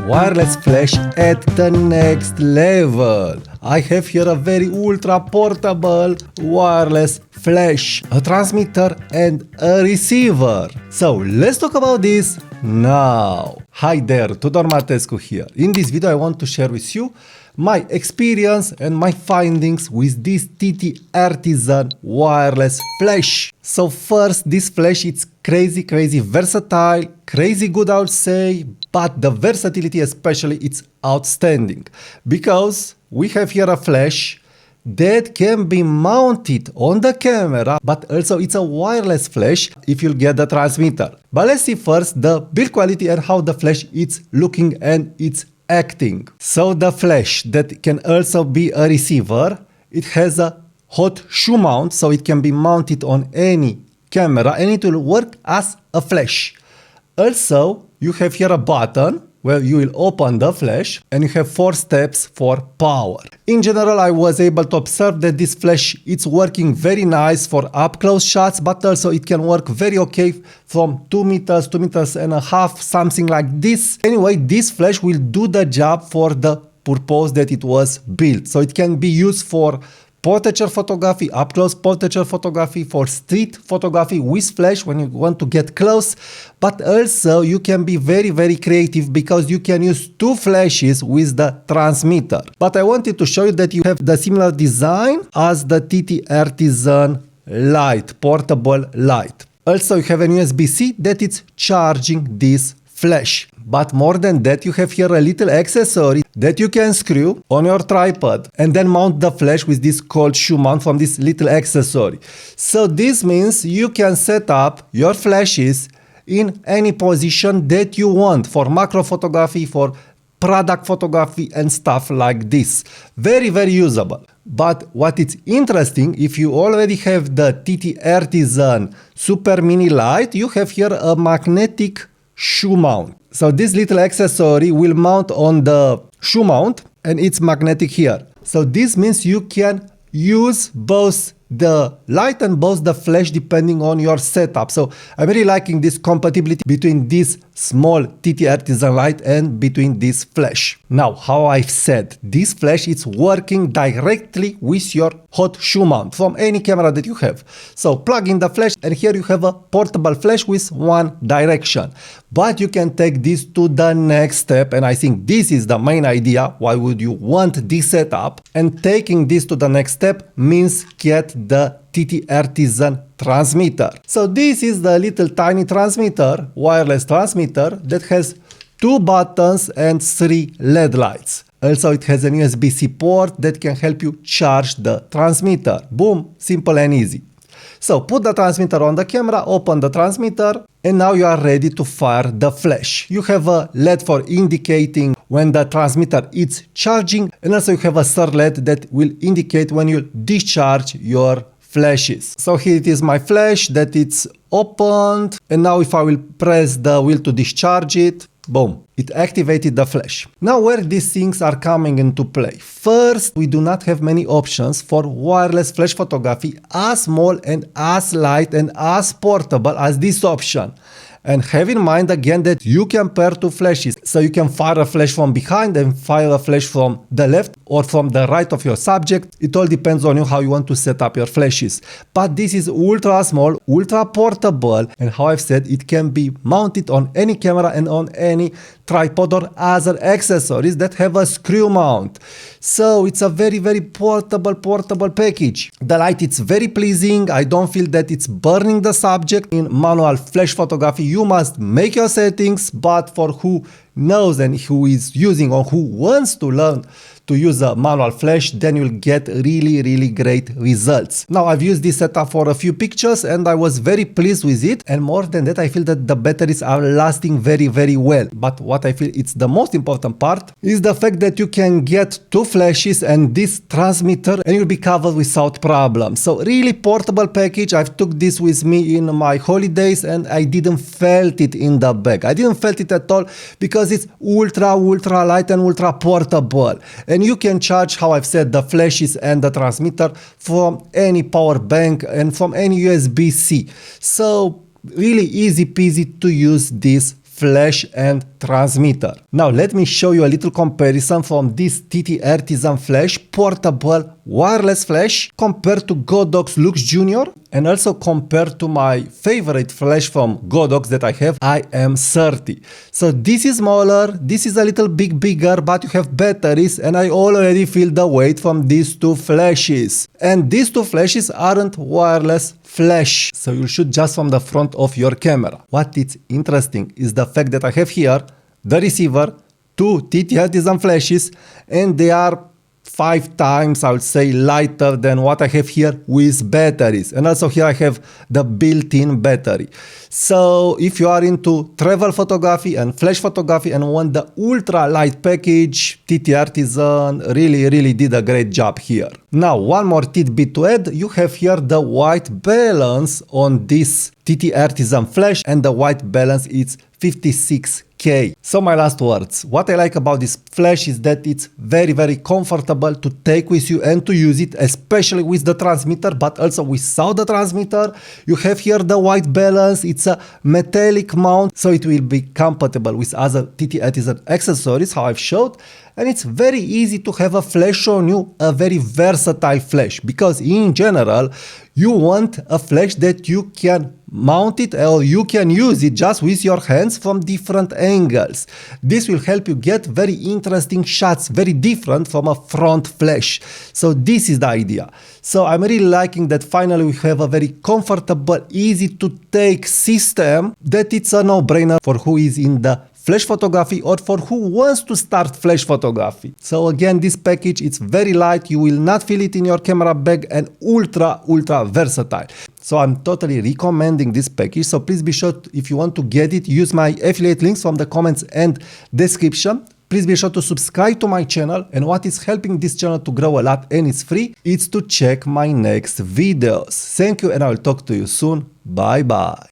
wireless flash at the next level. I have here a very ultra portable wireless flash, a transmitter and a receiver. So let's talk about this now. Hi there, Tudor Matescu here. In this video I want to share with you my experience and my findings with this TTARTISAN wireless flash. So first, this flash, it's crazy versatile, crazy good I would say, but the versatility especially, it's outstanding because we have here a flash that can be mounted on the camera, but also it's a wireless flash if you'll get the transmitter. But let's see first the build quality and how the flash is looking and it's acting. So the flash that can also be a receiver, it has a hot shoe mount, so it can be mounted on any camera and it will work as a flash. Also, you have here a button where you will open the flash and you have 4 steps for power. In general, I was able to observe that this flash, it's working very nice for up close shots, but also it can work very okay from 2 meters, 2.5 meters, something like this. Anyway, this flash will do the job for the purpose that it was built. So it can be used for portraiture photography, up close portraiture photography, for street photography with flash when you want to get close, but also you can be very creative because you can use 2 flashes with the transmitter. But I wanted to show you that you have the similar design as the TTARTISAN light, portable light. Also you have an USB-C that is charging this flash. But more than that, you have here a little accessory that you can screw on your tripod and then mount the flash with this cold shoe mount from this little accessory. So this means you can set up your flashes in any position that you want for macro photography, for product photography and stuff like this. Very usable. But what is interesting, if you already have the TTARTISAN Super Mini Light, you have here a magnetic shoe mount. So this little accessory will mount on the shoe mount and it's magnetic here. So this means you can use both the light and both the flash depending on your setup. So I'm really liking this compatibility between this small TTARTISAN light and between this flash. Now, how I've said, this flash is working directly with your hot shoe mount from any camera that you have. So plug in the flash and here you have a portable flash with one direction. But you can take this to the next step, and I think this is the main idea. Why would you want this setup? And taking this to the next step means get the TTARTISAN transmitter. So this is the little tiny transmitter, wireless transmitter that has 2 buttons and 3 LED lights. Also it has an USB-C port that can help you charge the transmitter. Boom, simple and easy. So put the transmitter on the camera, open the transmitter, and now you are ready to fire the flash. You have a LED for indicating when the transmitter is charging, and also you have a third LED that will indicate when you discharge your flashes. So here it is my flash that it's opened, and now if I will press the wheel to discharge it, boom, it activated the flash. Now where these things are coming into play. First, we do not have many options for wireless flash photography as small and as light and as portable as this option. And have in mind again that you can pair 2 flashes. So you can fire a flash from behind and fire a flash from the left or from the right of your subject. It all depends on you how you want to set up your flashes. But this is ultra small, ultra portable, and how I've said, it can be mounted on any camera and on any tripod or other accessories that have a screw mount. So it's a very portable package. The light, it's very pleasing. I don't feel that it's burning the subject. In manual flash photography, you must make your settings, but for who knows and who is using or who wants to learn to use a manual flash, then you'll get really great results. Now I've used this setup for a few pictures and I was very pleased with it, and more than that I feel that the batteries are lasting very well. But what I feel it's the most important part is the fact that you can get 2 flashes and this transmitter and you'll be covered without problem. So really portable package. I've took this with me in my holidays and I didn't felt it in the bag. I didn't felt it at all because it's ultra light and ultra portable. And you can charge, how I've said, the flashes and the transmitter from any power bank and from any USB-C. So really easy peasy to use this flash and transmitter. Now let me show you a little comparison from this TTARTISAN flash, portable wireless flash, compared to Godox Lux Junior, and also compared to my favorite flash from Godox that I have, IM30. So this is smaller, this is a little bit bigger, but you have batteries, and I already feel the weight from these two flashes. And these two flashes aren't wireless flash, so you shoot just from the front of your camera. What is interesting is the fact that I have here the receiver, two TTARTISAN flashes, and they are 5 times, I would say, lighter than what I have here with batteries. And also here I have the built-in battery. So if you are into travel photography and flash photography and want the ultra light package, TTARTISAN really did a great job here. Now one more tidbit to add, you have here the white balance on this TTARTISAN flash, and the white balance is 56K. So my last words, what I like about this flash is that it's very comfortable to take with you and to use it, especially with the transmitter, but also without the transmitter. You have here the white balance, it's a metallic mount, so it will be compatible with other TTARTISAN accessories, how I've showed. And it's very easy to have a flash on you, a very versatile flash, because in general, you want a flash that you can mount it or you can use it just with your hands from different angles. This will help you get very interesting shots, very different from a front flash. So this is the idea. So I'm really liking that finally we have a very comfortable, easy to take system that it's a no-brainer for who is in the flash photography or for who wants to start flash photography. So again, this package, it's very light, you will not feel it in your camera bag, and ultra versatile. So I'm totally recommending this package. So please be sure, if you want to get it, use my affiliate links from the comments and description. Please be sure to subscribe to my channel, and what is helping this channel to grow a lot and it's free, it's to check my next videos. Thank you, and I will talk to you soon. Bye bye.